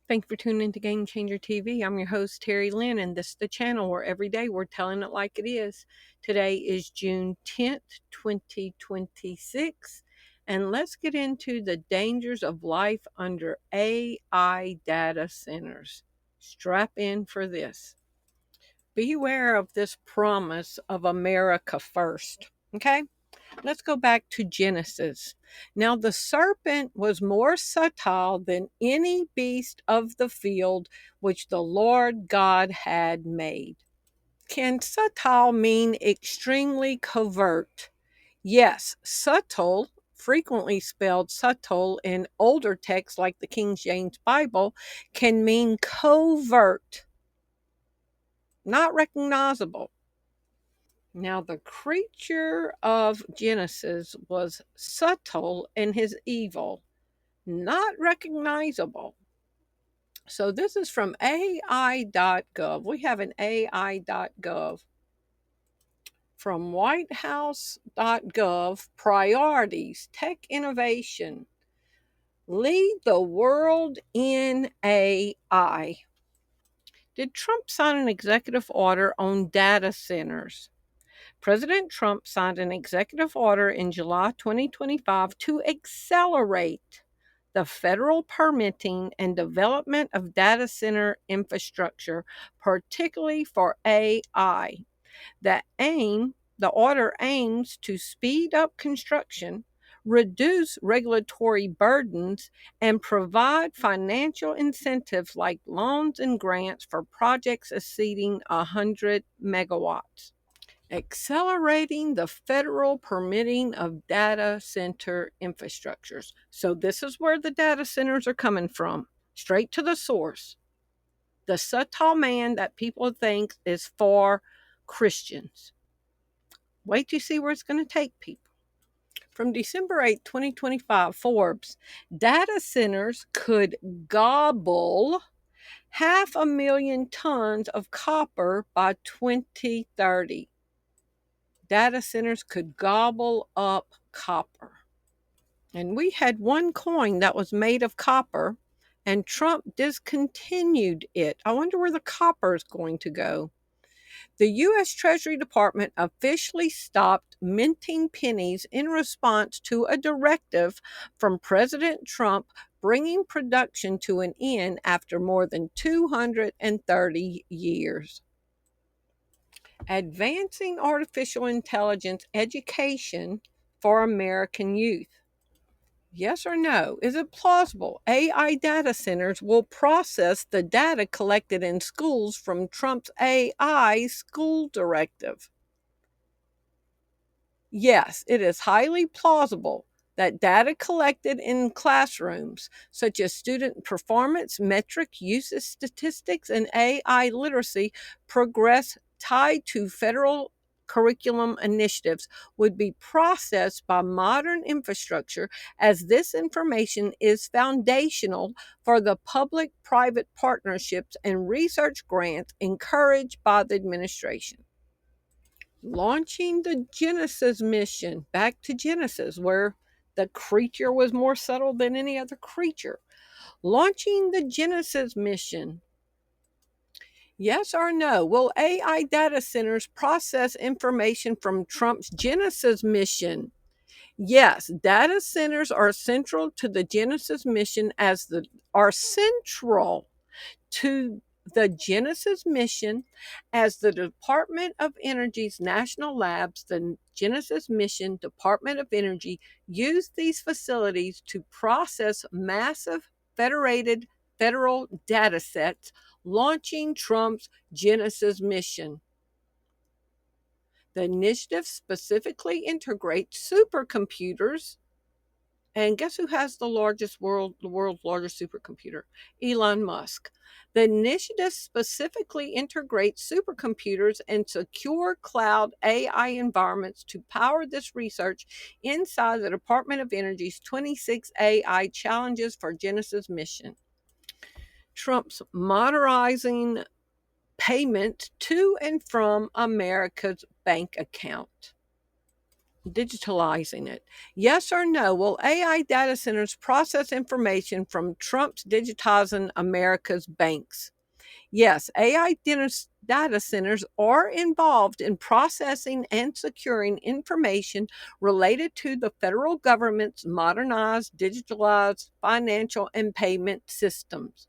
Thank you for tuning in to Game Changer TV. I'm your host, Terri Lynn, and this is the channel where every day we're telling it like it is. Today is June 10th, 2026, and let's get into the dangers of life under AI data centers. Strap in for this. Beware of this promise of America first. Okay? Let's go back to Genesis. Now, the serpent was more subtle than any beast of the field which the Lord God had made. Can subtle mean extremely covert? Yes, subtle, frequently spelled subtle in older texts like the King James Bible, can mean covert, not recognizable. Now, the creature of Genesis was subtle in his evil, not recognizable. So, this is from AI.gov. We have an AI.gov. From whitehouse.gov, priorities, tech innovation, lead the world in AI. Did Trump sign an executive order on data centers? President Trump signed an executive order in July 2025 to accelerate the federal permitting and development of data center infrastructure, particularly for AI. The order aims to speed up construction, reduce regulatory burdens, and provide financial incentives like loans and grants for projects exceeding 100 megawatts. Accelerating the federal permitting of data center infrastructures. So, this is where the data centers are coming from, straight to the source. The subtle man that people think is for Christians. Wait to see where it's going to take people. From December 8, 2025, Forbes, data centers could gobble 500,000 tons of copper by 2030. Data centers could gobble up copper. And we had one coin that was made of copper, and Trump discontinued it. I wonder where the copper is going to go. The U.S. Treasury Department officially stopped minting pennies in response to a directive from President Trump bringing production to an end after more than 230 years. Advancing artificial intelligence education for American youth. Yes or no? Is it plausible AI data centers will process the data collected in schools from Trump's AI school directive? Yes, it is highly plausible that data collected in classrooms, such as student performance, metric usage statistics, and AI literacy, progress tied to federal curriculum initiatives, would be processed by modern infrastructure, as this information is foundational for the public private partnerships and research grants encouraged by the administration. Launching the Genesis mission, back to Genesis, where the creature was more subtle than any other creature. Launching the Genesis mission. Yes or no? Will AI data centers process information from Trump's Genesis mission? Yes, data centers are central to the Genesis mission as the Department of Energy's national labs. The Genesis mission, Department of Energy, used these facilities to process massive federated federal data sets, launching Trump's Genesis mission. The initiative specifically integrates supercomputers. And guess who has the world's largest supercomputer? Elon Musk. The initiative specifically integrates supercomputers and secure cloud AI environments to power this research inside the Department of Energy's 26 AI challenges for Genesis mission. Trump's modernizing payment to and from America's bank account. digitalizing it. Yes or no? Will AI data centers process information from Trump's digitizing America's banks? Yes, AI data centers are involved in processing and securing information related to the federal government's modernized, digitalized financial and payment systems.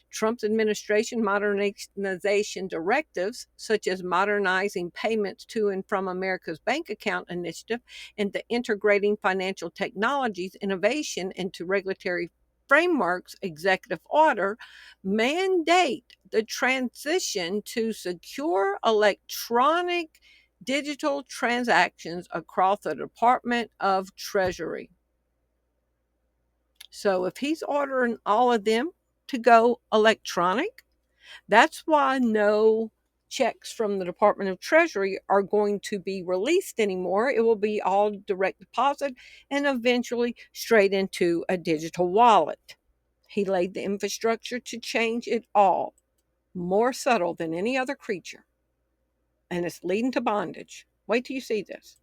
Trump's administration modernization directives, such as modernizing payments to and from America's Bank Account initiative and the integrating financial technologies innovation into regulatory frameworks executive order, mandate the transition to secure electronic digital transactions across the Department of Treasury. So if he's ordering all of them to go electronic, that's why no checks from the Department of Treasury are going to be released anymore. It will be all direct deposit and eventually straight into a digital wallet. He laid the infrastructure to change it all, more subtle than any other creature. And it's leading to bondage. Wait till you see this.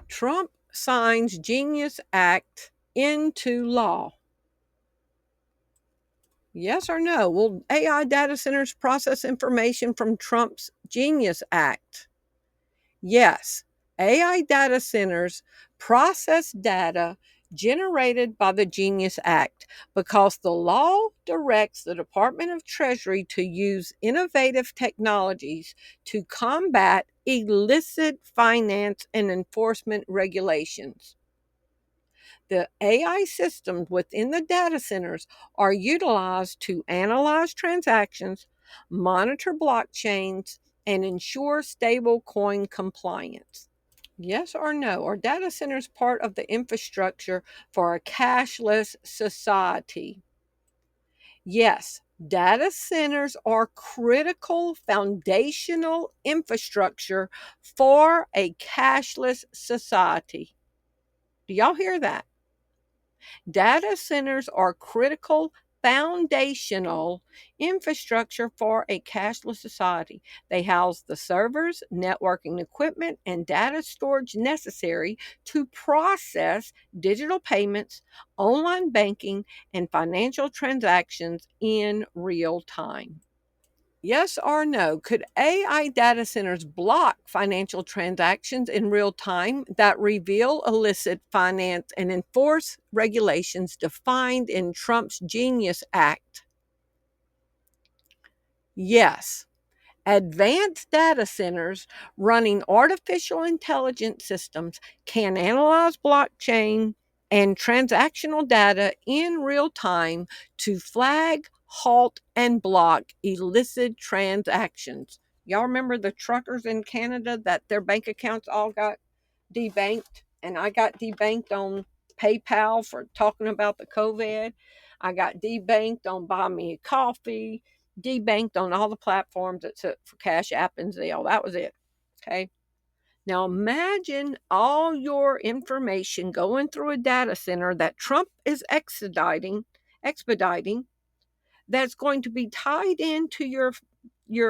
Trump signs Genius Act into law. Yes or no? Will AI data centers process information from Trump's Genius Act? Yes. AI data centers process data generated by the Genius Act because the law directs the Department of Treasury to use innovative technologies to combat illicit finance and enforcement regulations. The AI systems within the data centers are utilized to analyze transactions, monitor blockchains, and ensure stable coin compliance. Yes or no? Are data centers part of the infrastructure for a cashless society? Yes, data centers are critical foundational infrastructure for a cashless society. Do y'all hear that? Data centers are critical foundational infrastructure for a cashless society. They house the servers, networking equipment, and data storage necessary to process digital payments, online banking, and financial transactions in real time. Yes or no? Could AI data centers block financial transactions in real time that reveal illicit finance and enforce regulations defined in Trump's Genius Act? Yes. Advanced data centers running artificial intelligence systems can analyze blockchain and transactional data in real time to flag, halt, and block illicit transactions. Y'all remember the truckers in Canada that their bank accounts all got debanked? And I got debanked on PayPal for talking about the COVID. I got debanked on Buy Me a Coffee, debanked on all the platforms except for Cash App and Zelle. That was it. Okay. Now imagine all your information going through a data center that Trump is expediting, that's going to be tied into your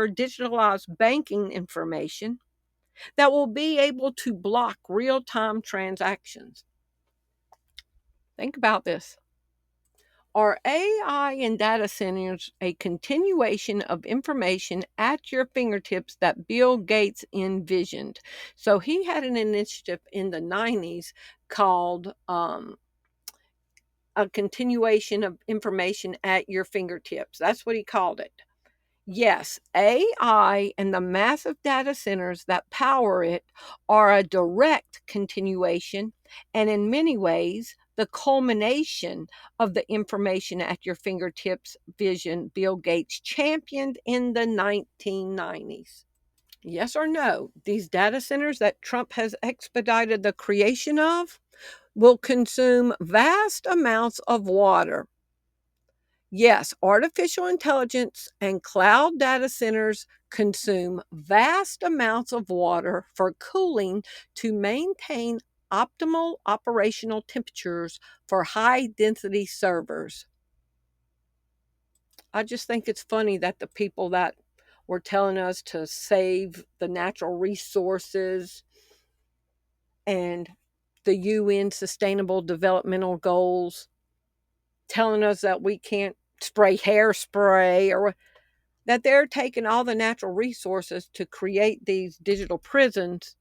digitalized banking information that will be able to block real-time transactions. Think about this. Are AI and data centers a continuation of information at your fingertips that Bill Gates envisioned? So he had an initiative in the 90s called a continuation of information at your fingertips. That's what he called it. Yes, AI and the massive data centers that power it are a direct continuation and, in many ways, the culmination of the information at your fingertips vision Bill Gates championed in the 1990s. Yes or no? These data centers that Trump has expedited the creation of will consume vast amounts of water. Yes, artificial intelligence and cloud data centers consume vast amounts of water for cooling to maintain optimal operational temperatures for high density servers. I just think it's funny that the people that were telling us to save the natural resources and the UN Sustainable Developmental Goals, telling us that we can't spray hairspray, or that they're taking all the natural resources to create these digital prisons,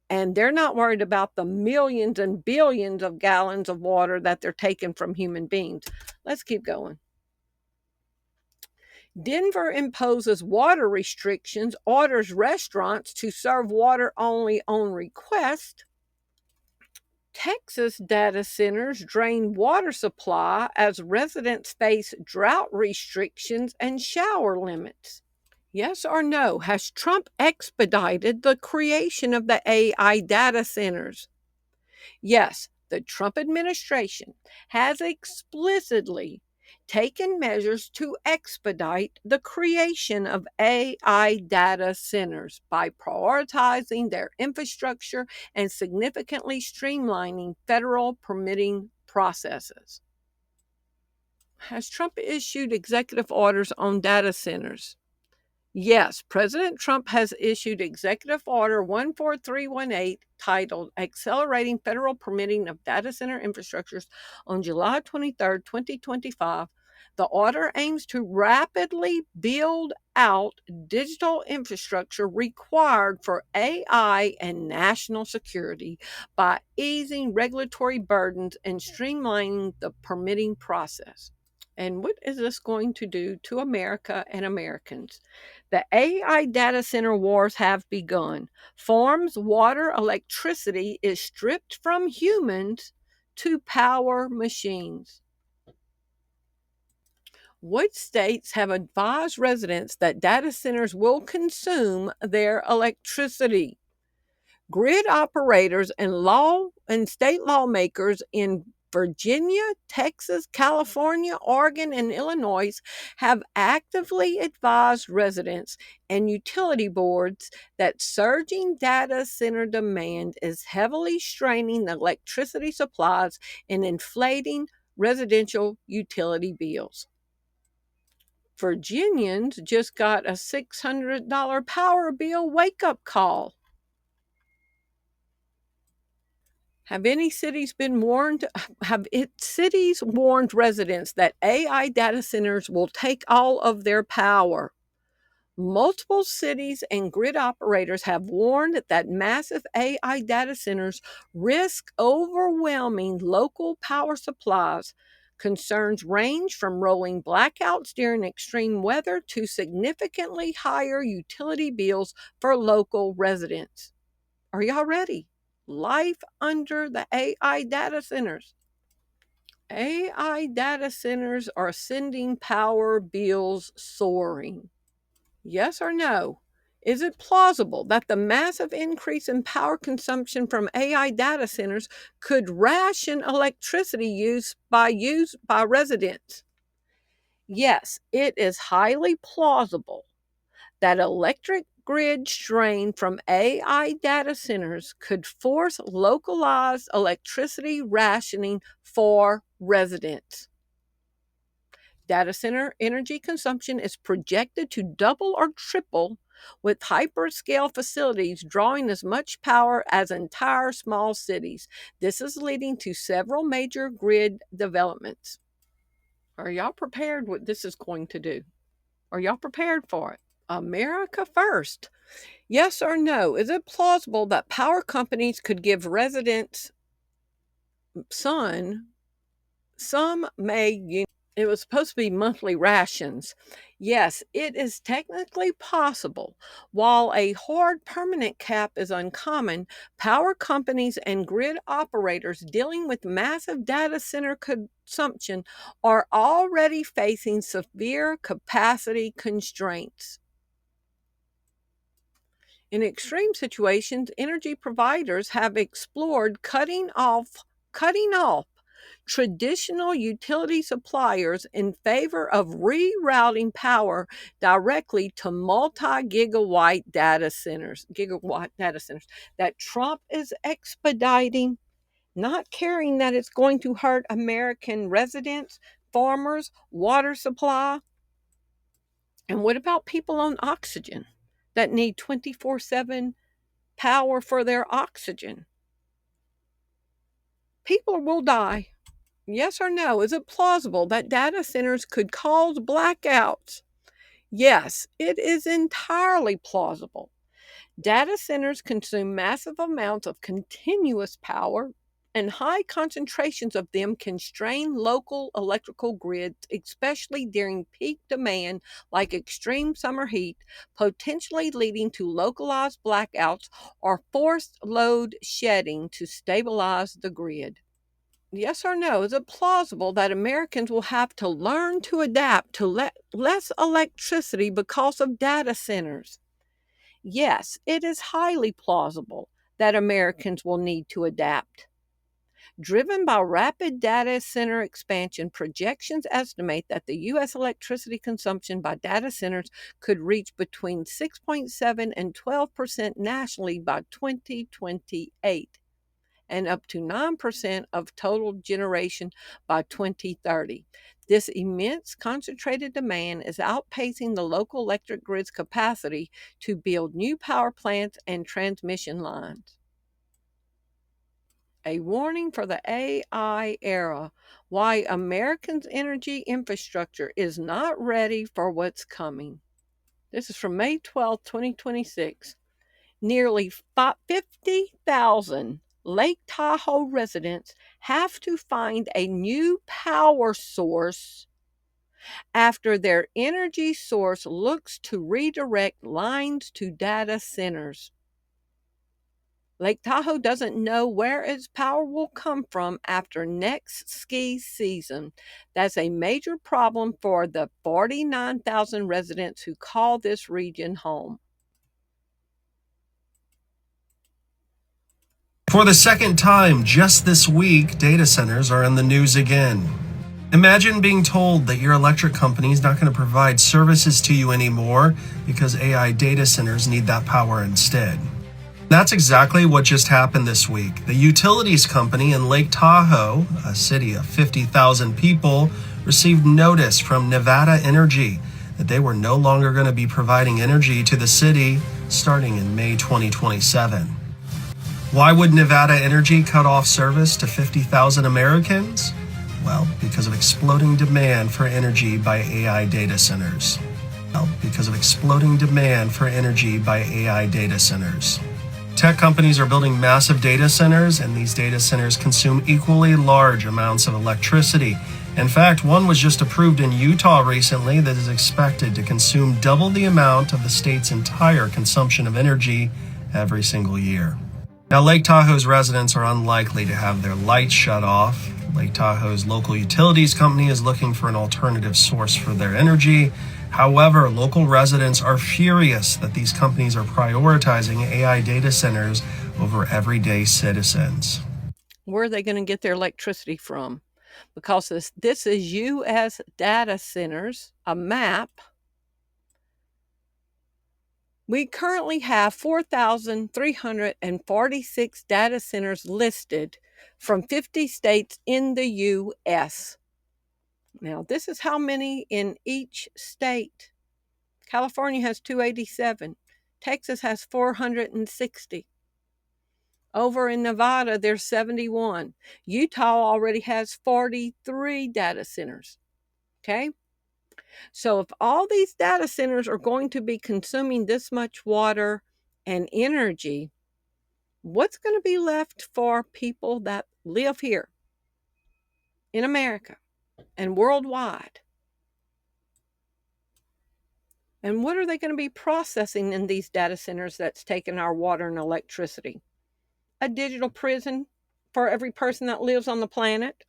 and they're not worried about the millions and billions of gallons of water that they're taking from human beings. Let's keep going. Denver imposes water restrictions, orders restaurants to serve water only on request. Texas data centers drain water supply as residents face drought restrictions and shower limits. Yes or no? Has Trump expedited the creation of the AI data centers? Yes, the Trump administration has explicitly taken measures to expedite the creation of AI data centers by prioritizing their infrastructure and significantly streamlining federal permitting processes. Has Trump issued executive orders on data centers? Yes, President Trump has issued Executive Order 14318 titled Accelerating Federal Permitting of Data Center Infrastructures on July 23, 2025. The order aims to rapidly build out digital infrastructure required for AI and national security by easing regulatory burdens and streamlining the permitting process. And what is this going to do to America and Americans? The AI data center wars have begun. Farms, water, electricity is stripped from humans to power machines. What states have advised residents that data centers will consume their electricity? Grid operators and state lawmakers in Virginia, Texas, California, Oregon, and Illinois have actively advised residents and utility boards that surging data center demand is heavily straining the electricity supplies and inflating residential utility bills. Virginians just got a $600 power bill wake-up call. Have cities warned residents that AI data centers will take all of their power? Multiple cities and grid operators have warned that massive AI data centers risk overwhelming local power supplies. Concerns range from rolling blackouts during extreme weather to significantly higher utility bills for local residents. Are y'all ready? Life under the AI data centers. AI data centers are sending power bills soaring. Yes or no? Is it plausible that the massive increase in power consumption from AI data centers could ration electricity use by residents? Yes, it is highly plausible that electric grid strain from AI data centers could force localized electricity rationing for residents. Data center energy consumption is projected to double or triple, with hyperscale facilities drawing as much power as entire small cities. This is leading to several major grid developments. Are y'all prepared what this is going to do? Are y'all prepared for it? America first. Yes or no? Is it plausible that power companies could give residents it was supposed to be monthly rations? Yes, it is technically possible. While a hard permanent cap is uncommon, power companies and grid operators dealing with massive data center consumption are already facing severe capacity constraints. In extreme situations, energy providers have explored cutting off traditional utility suppliers in favor of rerouting power directly to gigawatt data centers that Trump is expediting, not caring that it's going to hurt American residents, farmers, water supply. And what about people on oxygen that need 24/7 power for their oxygen? People will die. Yes or no? Is it plausible that data centers could cause blackouts? Yes, it is entirely plausible. Data centers consume massive amounts of continuous power, and high concentrations of them can strain local electrical grids, especially during peak demand like extreme summer heat, potentially leading to localized blackouts or forced load shedding to stabilize the grid. Yes or no? Is it plausible that Americans will have to learn to adapt to less electricity because of data centers? Yes, it is highly plausible that Americans will need to adapt. Driven by rapid data center expansion, projections estimate that the U.S. electricity consumption by data centers could reach between 6.7 and 12% nationally by 2028 and up to 9% of total generation by 2030. This immense concentrated demand is outpacing the local electric grid's capacity to build new power plants and transmission lines. A warning for the AI era: why Americans' energy infrastructure is not ready for what's coming. This is from May 12, 2026. Nearly 50,000 Lake Tahoe residents have to find a new power source after their energy source looks to redirect lines to data centers. Lake Tahoe doesn't know where its power will come from after next ski season. That's a major problem for the 49,000 residents who call this region home. For the second time just this week, data centers are in the news again. Imagine being told that your electric company is not going to provide services to you anymore because AI data centers need that power instead. That's exactly what just happened this week. The utilities company in Lake Tahoe, a city of 50,000 people, received notice from Nevada Energy that they were no longer going to be providing energy to the city starting in May 2027. Why would Nevada Energy cut off service to 50,000 Americans? Well, because of exploding demand for energy by AI data centers. Tech companies are building massive data centers, and these data centers consume equally large amounts of electricity. In fact, one was just approved in Utah recently that is expected to consume double the amount of the state's entire consumption of energy every single year. Now, Lake Tahoe's residents are unlikely to have their lights shut off. Lake Tahoe's local utilities company is looking for an alternative source for their energy. However, local residents are furious that these companies are prioritizing AI data centers over everyday citizens. Where are they going to get their electricity from? Because this is U.S. data centers, a map. We currently have 4,346 data centers listed from 50 states in the U.S. Now, this is how many in each state. California has 287. Texas has 460. Over in Nevada, there's 71. Utah already has 43 data centers. Okay? So if all these data centers are going to be consuming this much water and energy, what's going to be left for people that live here in America and worldwide? And what are they going to be processing in these data centers that's taking our water and electricity? A digital prison for every person that lives on the planet?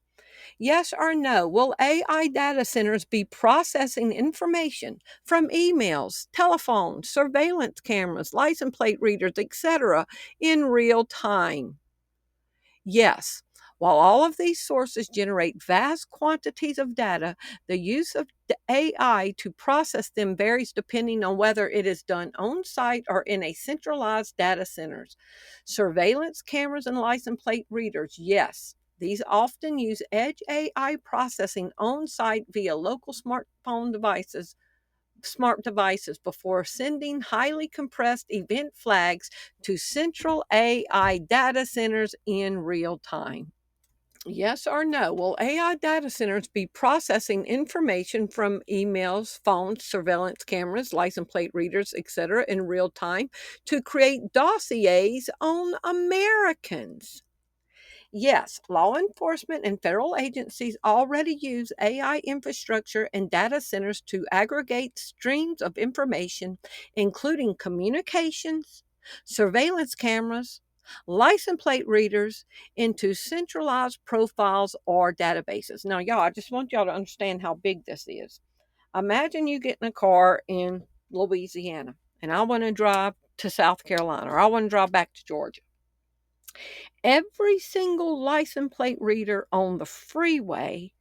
Yes or no? Will AI data centers be processing information from emails, telephones, surveillance cameras, license plate readers, etc. in real time? Yes. While all of these sources generate vast quantities of data, the use of AI to process them varies depending on whether it is done on site or in a centralized data centers. Surveillance cameras and license plate readers, yes. These often use edge AI processing on site via local smart devices before sending highly compressed event flags to central AI data centers in real time. Yes or no? Will AI data centers be processing information from emails, phones, surveillance cameras, license plate readers, etc., in real time to create dossiers on Americans? Yes, law enforcement and federal agencies already use AI infrastructure and data centers to aggregate streams of information, including communications, surveillance cameras, license plate readers, into centralized profiles or databases. Now, y'all, I just want y'all to understand how big this is. Imagine you get in a car in Louisiana, and I want to drive to South Carolina, or I want to drive back to Georgia. Every single license plate reader on the freeway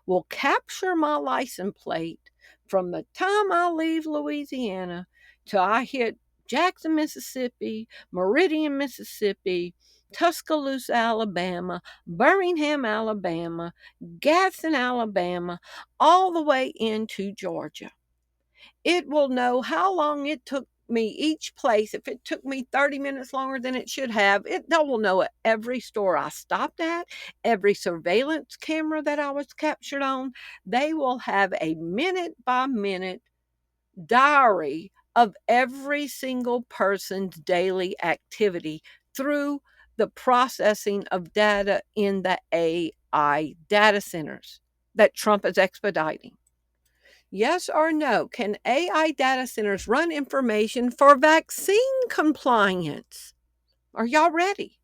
will capture my license plate from the time I leave Louisiana till I hit Jackson, Mississippi, Meridian, Mississippi, Tuscaloosa, Alabama, Birmingham, Alabama, Gadsden, Alabama, all the way into Georgia. It will know how long it took me each place. If it took me 30 minutes longer than it should have, that will know at every store I stopped at, every surveillance camera that I was captured on. They will have a minute by minute diary of every single person's daily activity through the processing of data in the AI data centers that Trump is expediting. Yes or no? Can AI data centers run information for vaccine compliance? Are y'all ready?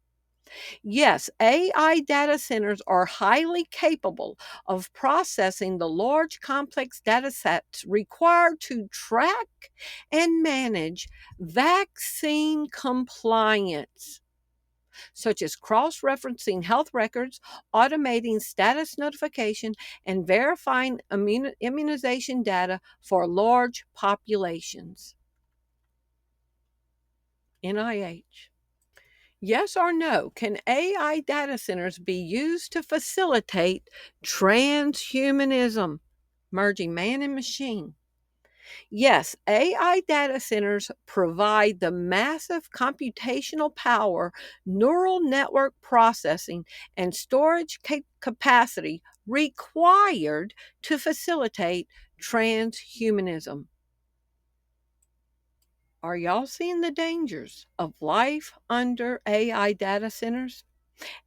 Yes, AI data centers are highly capable of processing the large complex data sets required to track and manage vaccine compliance, such as cross referencing health records, automating status notification, and verifying immunization data for large populations. NIH. Yes or no? Can AI data centers be used to facilitate transhumanism, merging man and machine? Yes, AI data centers provide the massive computational power, neural network processing, and storage capacity required to facilitate transhumanism. Are y'all seeing the dangers of life under AI data centers?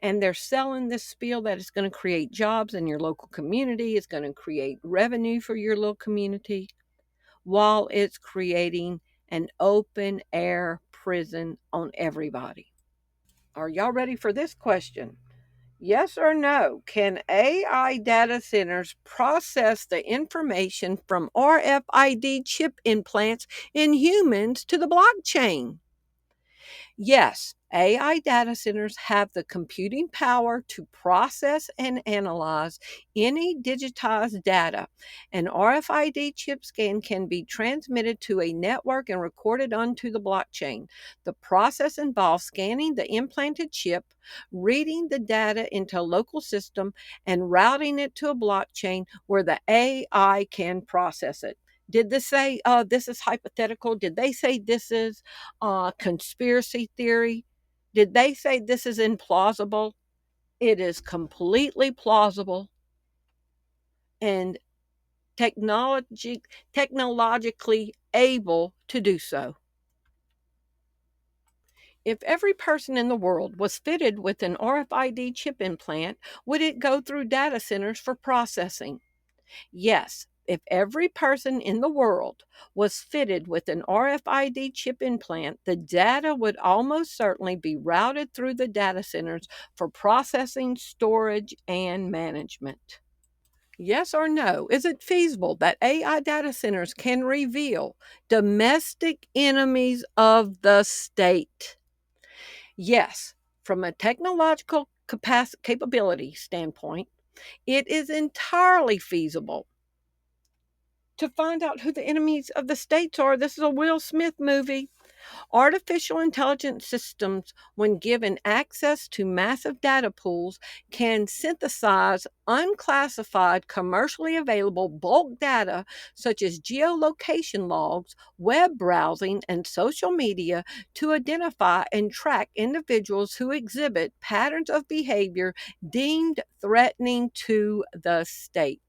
And they're selling this spiel that it's going to create jobs in your local community, it's going to create revenue for your little community, while it's creating an open air prison on everybody. Are y'all ready for this question? Yes or no? Can AI data centers process the information from RFID chip implants in humans to the blockchain? Yes, AI data centers have the computing power to process and analyze any digitized data. An RFID chip scan can be transmitted to a network and recorded onto the blockchain. The process involves scanning the implanted chip, reading the data into a local system, and routing it to a blockchain where the AI can process it. Did this say this is hypothetical? Did they say this is conspiracy theory? Did they say this is implausible? It is completely plausible and technology technologically able to do so. If every person in the world was fitted with an RFID chip implant, would it go through data centers for processing? Yes, if every person in the world was fitted with an RFID chip implant, the data would almost certainly be routed through the data centers for processing, storage, and management. Yes or no? Is it feasible that AI data centers can reveal domestic enemies of the state? Yes, from a technological capability standpoint, it is entirely feasible to find out who the enemies of the states are. This is a Will Smith movie. Artificial intelligence systems, when given access to massive data pools, can synthesize unclassified, commercially available bulk data such as geolocation logs, web browsing, and social media to identify and track individuals who exhibit patterns of behavior deemed threatening to the state.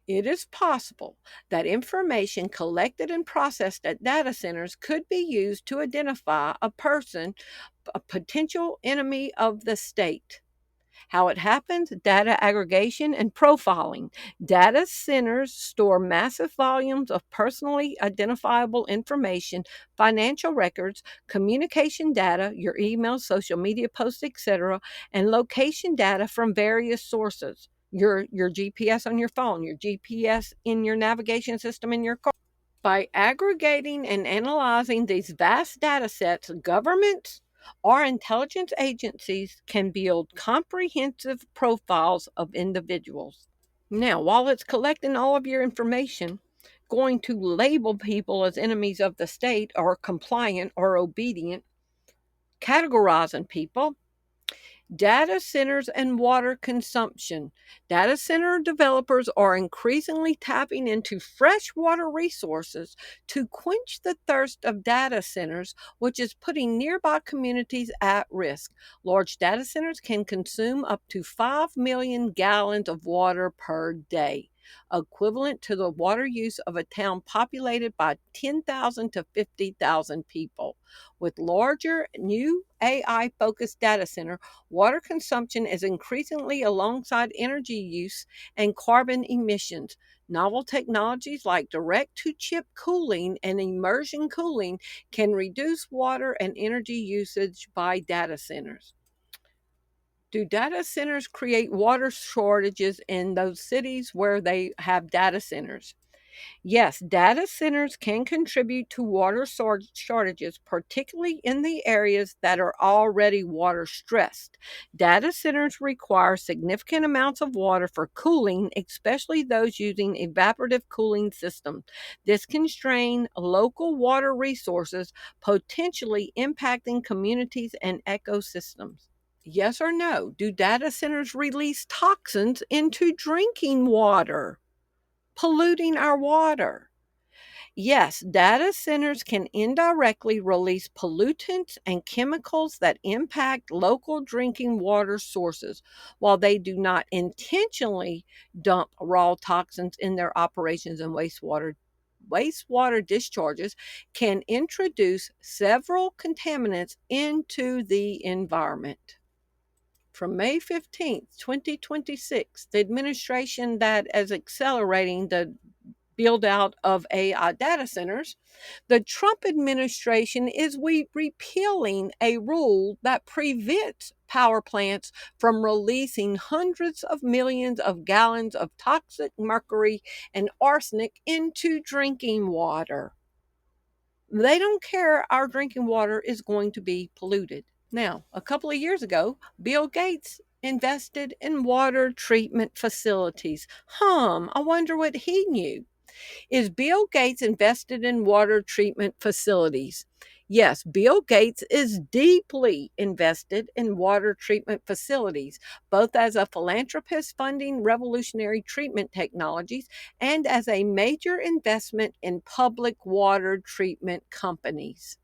It is possible that information collected and processed at data centers could be used to identify a person, a potential enemy of the state. How it happens: data aggregation and profiling. Data centers store massive volumes of personally identifiable information, financial records, communication data, your emails, social media posts, etc., and location data from various sources. Your GPS on your phone, your GPS in your navigation system in your car. By aggregating and analyzing these vast data sets, governments or intelligence agencies can build comprehensive profiles of individuals. Now, while it's collecting all of your information, going to label people as enemies of the state or compliant or obedient, categorizing people. Data centers and water consumption. Data center developers are increasingly tapping into fresh water resources to quench the thirst of data centers, which is putting nearby communities at risk. Large data centers can consume up to 5 million gallons of water per day, equivalent to the water use of a town populated by 10,000 to 50,000 people. With larger, new AI focused data center, water consumption is increasingly alongside energy use and carbon emissions. Novel technologies like direct to chip cooling and immersion cooling can reduce water and energy usage by data centers. Do data centers create water shortages in those cities where they have data centers? Yes, data centers can contribute to water shortages, particularly in the areas that are already water stressed. Data centers require significant amounts of water for cooling, especially those using evaporative cooling systems. This can strain local water resources, potentially impacting communities and ecosystems. Yes or no? Do data centers release toxins into drinking water, polluting our water? Yes, data centers can indirectly release pollutants and chemicals that impact local drinking water sources. While they do not intentionally dump raw toxins in their operations, and wastewater discharges can introduce several contaminants into the environment. From May 15th, 2026, the administration that is accelerating the build out of AI data centers, the Trump administration is repealing a rule that prevents power plants from releasing hundreds of millions of gallons of toxic mercury and arsenic into drinking water. They don't care our drinking water is going to be polluted. Now, a couple of years ago, Bill Gates invested in water treatment facilities. I wonder what he knew. Is Bill Gates invested in water treatment facilities? Yes, Bill Gates is deeply invested in water treatment facilities, both as a philanthropist funding revolutionary treatment technologies and as a major investment in public water treatment companies.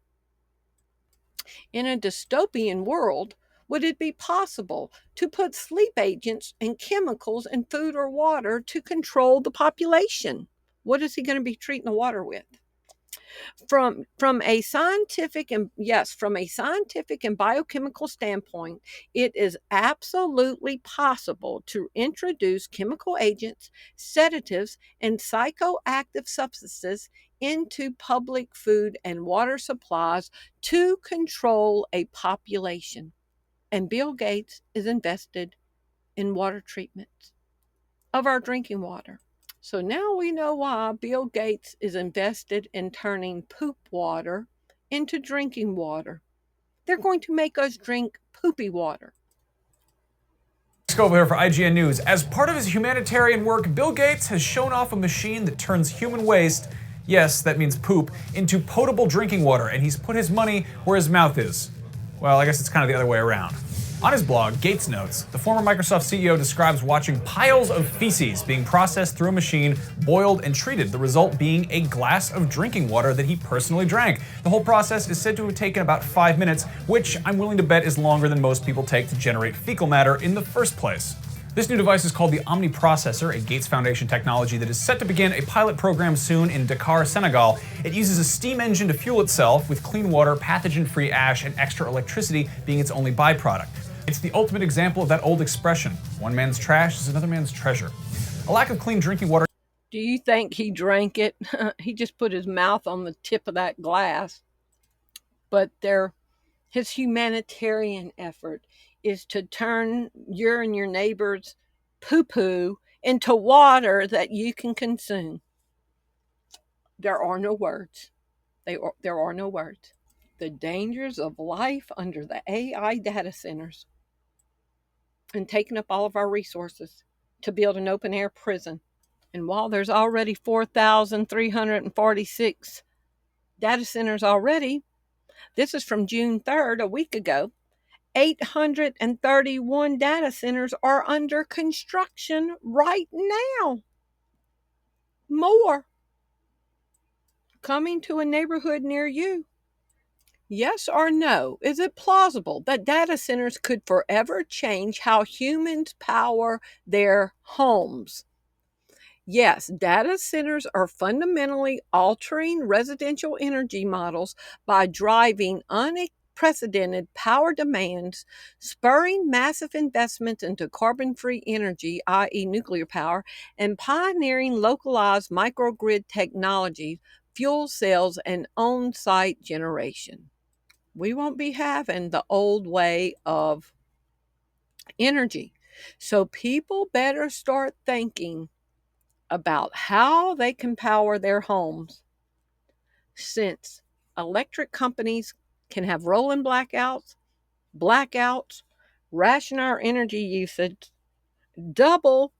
In a dystopian world, would it be possible to put sleep agents and chemicals in food or water to control the population? What is he going to be treating the water with? From a scientific and biochemical standpoint, it is absolutely possible to introduce chemical agents, sedatives, and psychoactive substances into public food and water supplies to control a population. And Bill Gates is invested in water treatment of our drinking water. So now we know why Bill Gates is invested in turning poop water into drinking water. They're going to make us drink poopy water. Scoville here for IGN News. As part of his humanitarian work, Bill Gates has shown off a machine that turns human waste yes, that means poop, into potable drinking water, and he's put his money where his mouth is. Well, I guess it's kind of the other way around. On his blog, Gates notes, the former Microsoft CEO describes watching piles of feces being processed through a machine, boiled and treated, the result being a glass of drinking water that he personally drank. The whole process is said to have taken about 5 minutes, which I'm willing to bet is longer than most people take to generate fecal matter in the first place. This new device is called the Omni Processor, a Gates Foundation technology that is set to begin a pilot program soon in Dakar, Senegal. It uses a steam engine to fuel itself, with clean water, pathogen-free ash, and extra electricity being its only byproduct. It's the ultimate example of that old expression, one man's trash is another man's treasure. A lack of clean drinking water. Do you think he drank it? He just put his mouth on the tip of that glass. But his humanitarian effort is to turn your and your neighbor's poo-poo into water that you can consume. There are no words. There are no words. The dangers of life under the AI data centers and taking up all of our resources to build an open-air prison. And while there's already 4,346 data centers already, this is from June 3rd, a week ago, 831 data centers are under construction right now. More coming to a neighborhood near you. Yes or no? Is it plausible that data centers could forever change how humans power their homes? Yes, data centers are fundamentally altering residential energy models by driving unprecedented power demands, spurring massive investments into carbon-free energy, i.e. nuclear power, and pioneering localized microgrid technology, fuel cells, and on-site generation. We won't be having the old way of energy. So people better start thinking about how they can power their homes, since electric companies can have rolling blackouts, ration our energy usage, double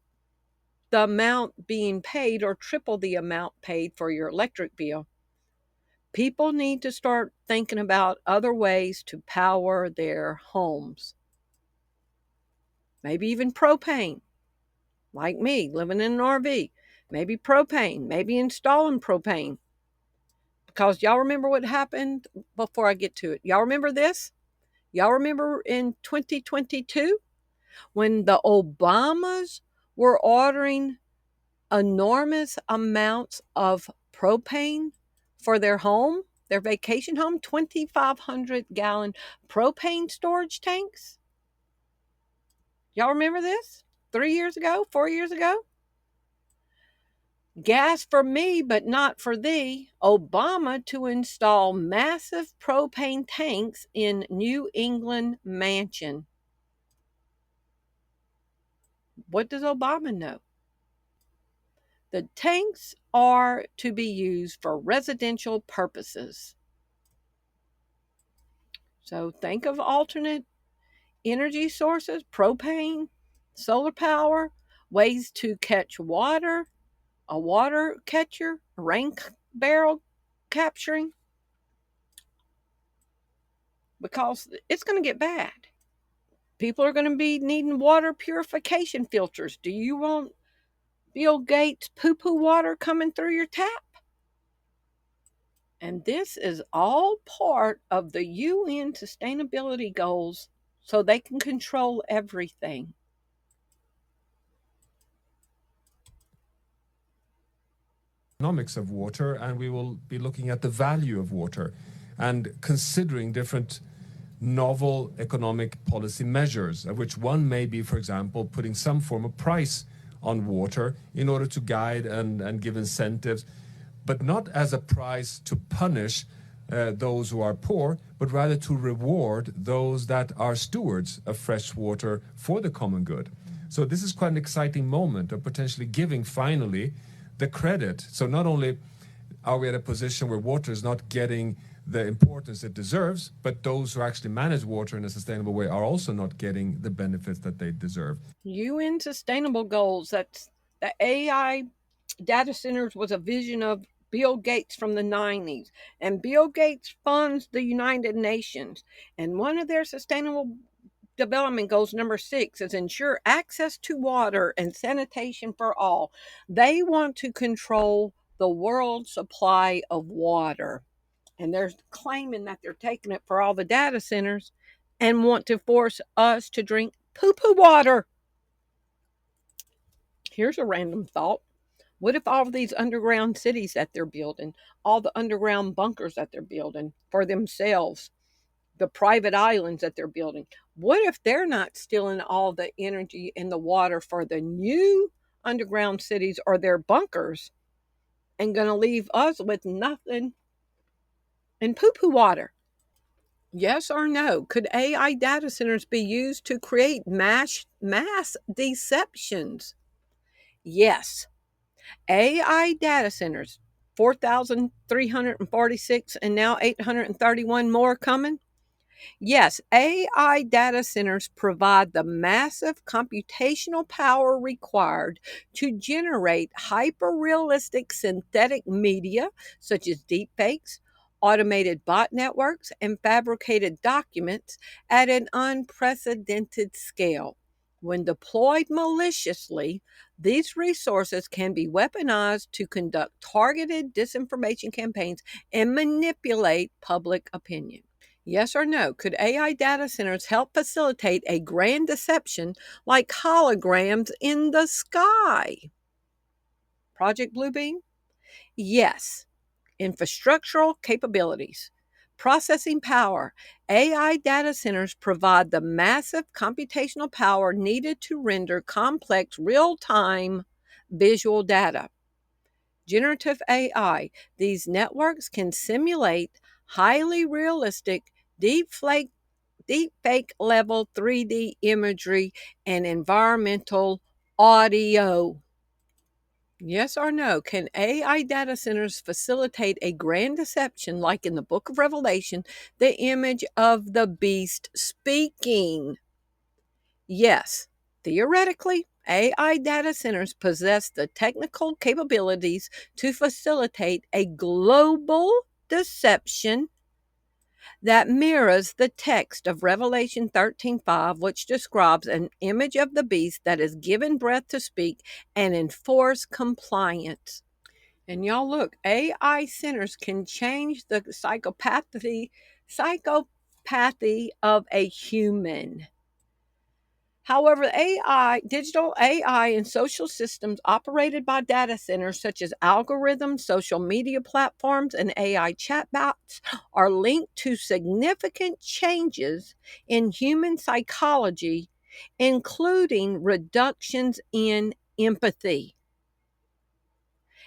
the amount being paid or triple the amount paid for your electric bill. People need to start thinking about other ways to power their homes. Maybe even propane, like me, living in an RV. Maybe propane, maybe installing propane. Because y'all remember what happened before I get to it. Y'all remember this? Y'all remember in 2022 when the Obamas were ordering enormous amounts of propane for their home, their vacation home, 2,500 gallon propane storage tanks? Y'all remember this? 3 years ago, 4 years ago? Gas for me, but not for thee. Obama to install massive propane tanks in New England mansion. What does Obama know? The tanks are to be used for residential purposes. So think of alternate energy sources, propane, solar power, ways to catch water, a water catcher, a rain barrel capturing, because it's going to get bad. People are going to be needing water purification filters. Do you want Bill Gates poo-poo water coming through your tap? And this is all part of the UN sustainability goals, so they can control everything. Economics of water, and we will be looking at the value of water and considering different novel economic policy measures, of which one may be, for example, putting some form of price on water in order to guide and give incentives, but not as a price to punish those who are poor, but rather to reward those that are stewards of fresh water for the common good. So this is quite an exciting moment of potentially giving finally the credit. So not only are we at a position where water is not getting the importance it deserves, but those who actually manage water in a sustainable way are also not getting the benefits that they deserve. UN sustainable goals, that's the AI data centers was a vision of Bill Gates from the 90s. And Bill Gates funds the United Nations. And one of their sustainable development goals, number 6, is ensure access to water and sanitation for all. They want to control the world supply of water. And they're claiming that they're taking it for all the data centers and want to force us to drink poo-poo water. Here's a random thought. What if all of these underground cities that they're building, all the underground bunkers that they're building for themselves, the private islands that they're building, what if they're not stealing all the energy and the water for the new underground cities or their bunkers and going to leave us with nothing and poo-poo water? Yes or no? Could AI data centers be used to create mass deceptions? Yes. AI data centers, 4,346 and now 831 more coming. Yes, AI data centers provide the massive computational power required to generate hyper-realistic synthetic media such as deepfakes, automated bot networks, and fabricated documents at an unprecedented scale. When deployed maliciously, these resources can be weaponized to conduct targeted disinformation campaigns and manipulate public opinion. Yes or no? Could AI data centers help facilitate a grand deception like holograms in the sky? Project Bluebeam? Yes. Infrastructural capabilities. Processing power. AI data centers provide the massive computational power needed to render complex real-time visual data. Generative AI. These networks can simulate highly realistic deepfake level 3D imagery and environmental audio. Yes or no? Can AI data centers facilitate a grand deception like in the book of Revelation, the image of the beast speaking? Yes. Theoretically, AI data centers possess the technical capabilities to facilitate a global deception that mirrors the text of Revelation 13:5, which describes an image of the beast that is given breath to speak and enforce compliance. And y'all look, AI centers can change the psychopathy of a human. However, digital AI, and social systems operated by data centers such as algorithms, social media platforms, and AI chatbots are linked to significant changes in human psychology, including reductions in empathy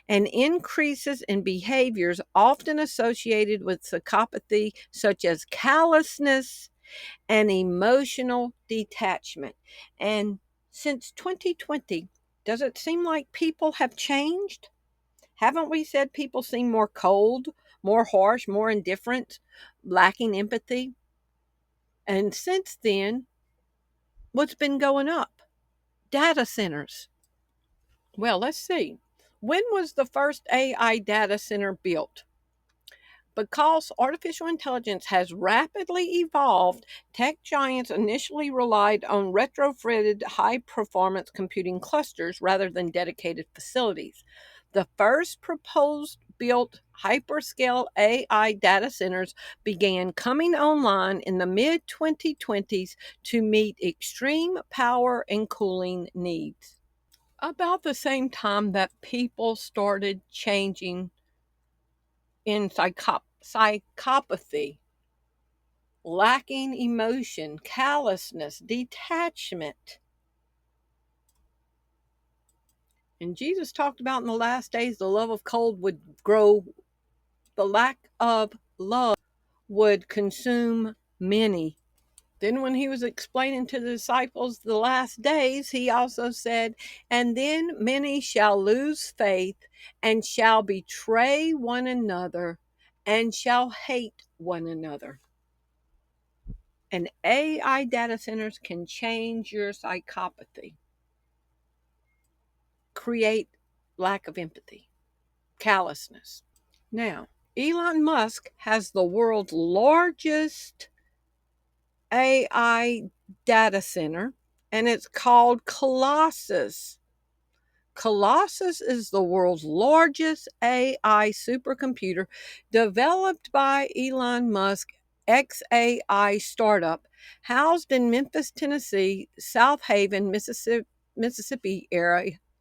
and increases in behaviors often associated with psychopathy, such as callousness and emotional detachment. And since 2020, does it seem like people have changed? Haven't we said people seem more cold, more harsh, more indifferent, lacking empathy? And since then, what's been going up? Data centers. Well, let's see. When was the first AI data center built? Because artificial intelligence has rapidly evolved, tech giants initially relied on retrofitted high performance computing clusters rather than dedicated facilities. The first proposed built hyperscale AI data centers began coming online in the mid 2020s to meet extreme power and cooling needs. About the same time that people started changing in psychopathy, lacking emotion, callousness, detachment. And Jesus talked about in the last days the love of cold would grow, the lack of love would consume many. Then, when he was explaining to the disciples the last days, he also said, and then many shall lose faith and shall betray one another and shall hate one another. And AI data centers can change your psychopathy, create lack of empathy, callousness. Now, Elon Musk has the world's largest AI data center, and it's called Colossus. Colossus is the world's largest AI supercomputer developed by Elon Musk XAI startup, housed in Memphis, Tennessee, South Haven, Mississippi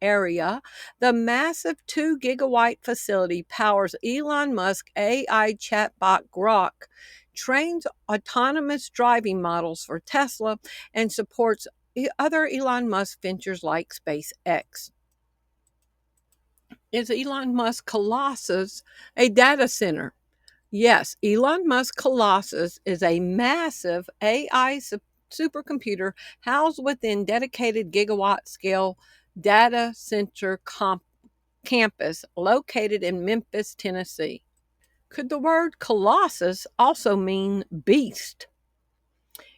area. The massive 2 gigawatt facility powers Elon Musk AI chatbot Grok, trains autonomous driving models for Tesla, and supports other Elon Musk ventures like SpaceX. Is Elon Musk Colossus a data center? Yes, Elon Musk Colossus is a massive AI supercomputer housed within dedicated gigawatt scale data center campus located in Memphis, Tennessee. Could the word Colossus also mean beast?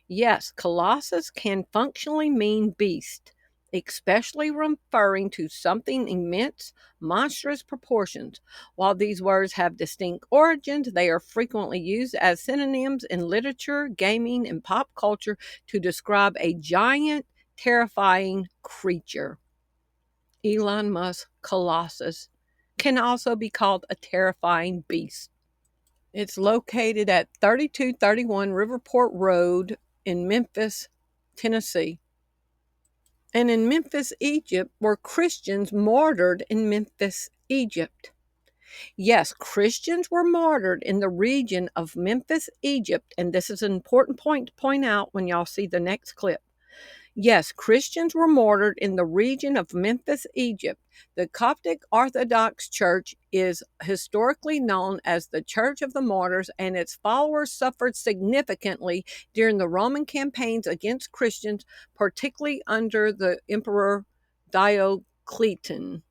Yes, Colossus can functionally mean beast, especially referring to something immense, monstrous proportions. While these words have distinct origins, they are frequently used as synonyms in literature, gaming, and pop culture to describe a giant, terrifying creature. Elon Musk Colossus can also be called a terrifying beast. It's located at 3231 Riverport Road in Memphis, Tennessee. And in Memphis, Egypt, were Christians martyred in Memphis, Egypt. Yes, Christians were martyred in the region of Memphis, Egypt. And this is an important point to point out when y'all see the next clip. Yes, Christians were martyred in the region of Memphis, Egypt. The Coptic Orthodox Church is historically known as the Church of the Martyrs, and its followers suffered significantly during the Roman campaigns against Christians, particularly under the Emperor Diocletian.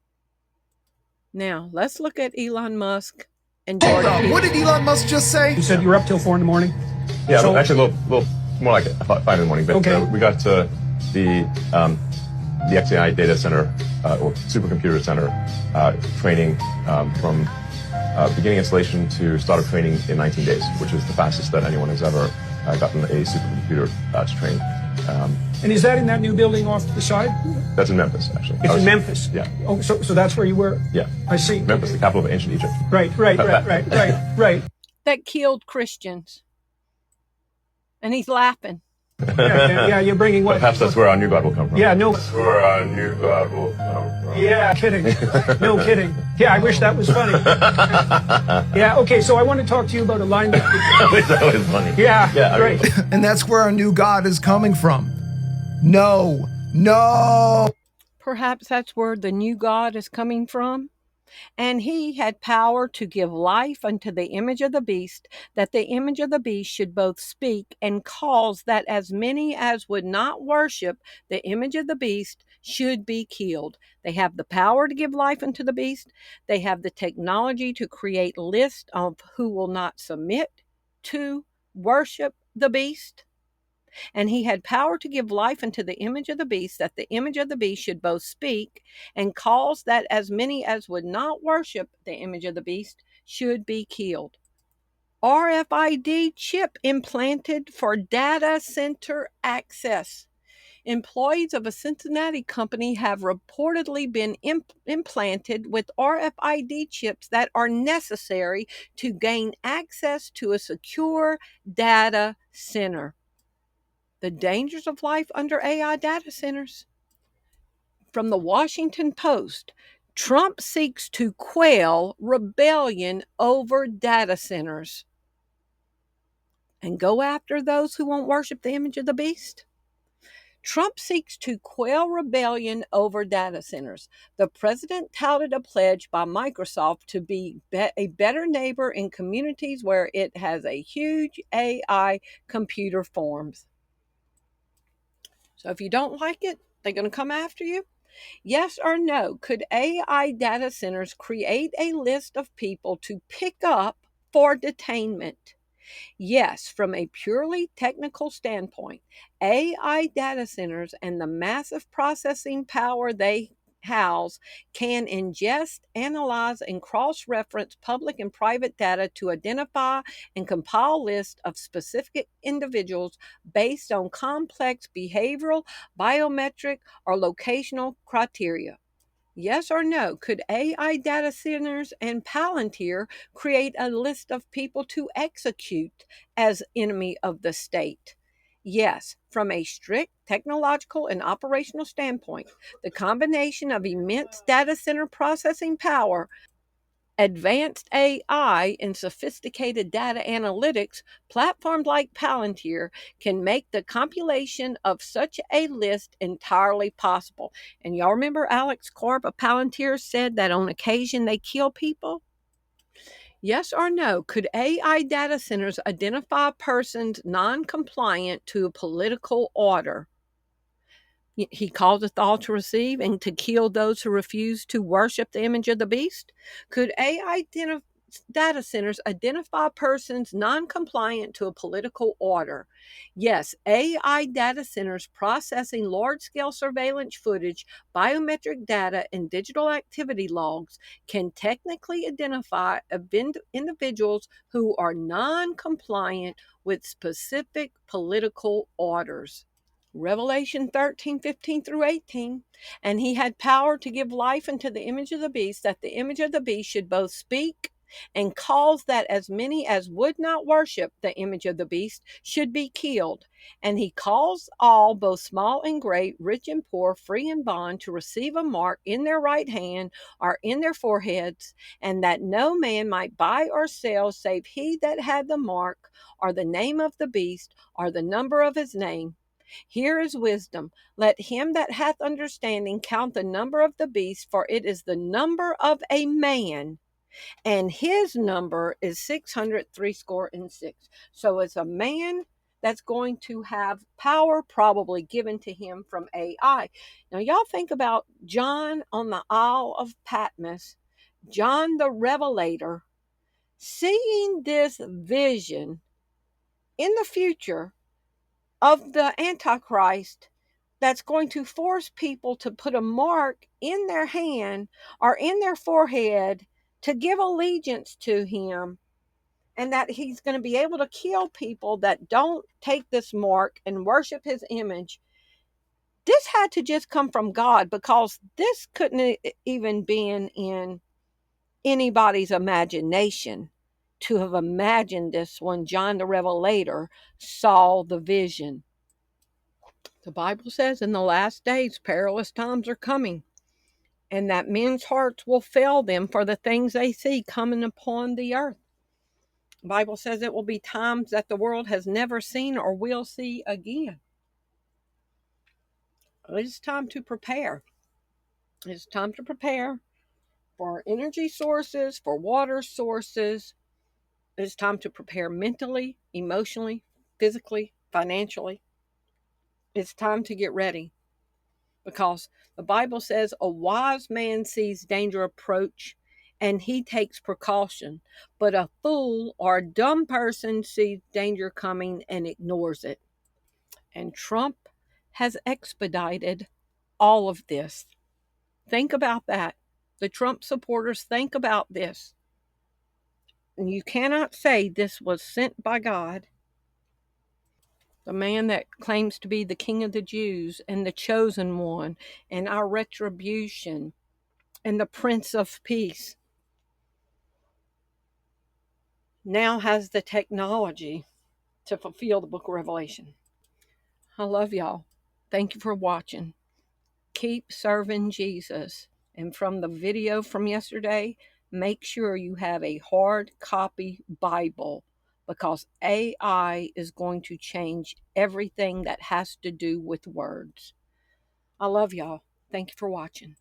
Now, let's look at Elon Musk and George Peterson. What did Elon Musk just say? You said you were up till 4 in the morning? Yeah, so, actually a little more like 5 in the morning. But okay. We got to the XAI data center or supercomputer center training from beginning installation to start of training in 19 days, which is the fastest that anyone has ever gotten a supercomputer to train. And is that in that new building off to the side? That's in Memphis, actually. It's in Memphis? Yeah. Oh, so that's where you were? Yeah. I see. Memphis, the capital of ancient Egypt. Right. That killed Christians. And he's laughing. Yeah, you're bringing what? Perhaps that's where our new God will come from. Yeah, no. That's where our new God will come from. Yeah, kidding. No kidding. Yeah, I wish that was funny. Yeah, okay, so I want to talk to you about alignment. I wish that was funny. Yeah, right. And that's where our new God is coming from. No. Perhaps that's where the new God is coming from. And he had power to give life unto the image of the beast, that the image of the beast should both speak and cause that as many as would not worship the image of the beast should be killed. They have the power to give life unto the beast. They have the technology to create lists of who will not submit to worship the beast. And he had power to give life unto the image of the beast, that the image of the beast should both speak and cause that as many as would not worship the image of the beast should be killed. RFID chip implanted for data center access. Employees of a Cincinnati company have reportedly been implanted with RFID chips that are necessary to gain access to a secure data center. The dangers of life under AI data centers. From the Washington Post, Trump seeks to quell rebellion over data centers and go after those who won't worship the image of the beast. Trump seeks to quell rebellion over data centers. The president touted a pledge by Microsoft to be a better neighbor in communities where it has a huge AI computer farms. So if you don't like it, they're going to come after you? Yes or no? Could AI data centers create a list of people to pick up for detainment? Yes, from a purely technical standpoint, AI data centers and the massive processing power they house can ingest, analyze, and cross-reference public and private data to identify and compile lists of specific individuals based on complex behavioral, biometric, or locational criteria. Yes or no? Could AI data centers and Palantir create a list of people to execute as enemy of the state? Yes, from a strict technological and operational standpoint, the combination of immense data center processing power, advanced AI, and sophisticated data analytics, platforms like Palantir can make the compilation of such a list entirely possible. And y'all remember Alex Korb of Palantir said that on occasion they kill people? Yes or no? Could AI data centers identify persons non compliant to a political order? He causeth all to receive and to kill those who refuse to worship the image of the beast. Could AI data centers identify persons non-compliant to a political order? Yes, AI data centers processing large-scale surveillance footage, biometric data, and digital activity logs can technically identify individuals who are non-compliant with specific political orders. Revelation 13:15 through 18. And he had power to give life unto the image of the beast, that the image of the beast should both speak and cause that as many as would not worship the image of the beast should be killed. And he caused all, both small and great, rich and poor, free and bond, to receive a mark in their right hand or in their foreheads, and that no man might buy or sell save he that had the mark, or the name of the beast, or the number of his name. Here is wisdom. Let him that hath understanding count the number of the beast, for it is the number of a man, and his number is 666. So it's a man that's going to have power probably given to him from AI. Now, y'all think about John on the Isle of Patmos, John the Revelator, seeing this vision in the future of the Antichrist that's going to force people to put a mark in their hand or in their forehead to give allegiance to him, and that he's going to be able to kill people that don't take this mark and worship his image. This had to just come from God, because this couldn't even been in anybody's imagination to have imagined this when John the Revelator saw the vision. The Bible says in the last days perilous times are coming, and that men's hearts will fail them for the things they see coming upon the earth. The Bible says it will be times that the world has never seen or will see again. It's time to prepare. It's time to prepare for energy sources, for water sources. It's time to prepare mentally, emotionally, physically, financially. It's time to get ready, because the Bible says a wise man sees danger approach and he takes precaution, but a fool or a dumb person sees danger coming and ignores it. And Trump has expedited all of this. Think about that. The Trump supporters, think about this. And you cannot say this was sent by God. The man that claims to be the King of the Jews and the chosen one and our retribution and the Prince of Peace, now has the technology to fulfill the book of Revelation. I love y'all. Thank you for watching. Keep serving Jesus. And from the video from yesterday, make sure you have a hard copy Bible, because AI is going to change everything that has to do with words. I love y'all. Thank you for watching.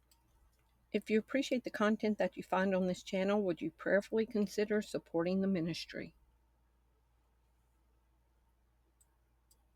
If you appreciate the content that you find on this channel, would you prayerfully consider supporting the ministry?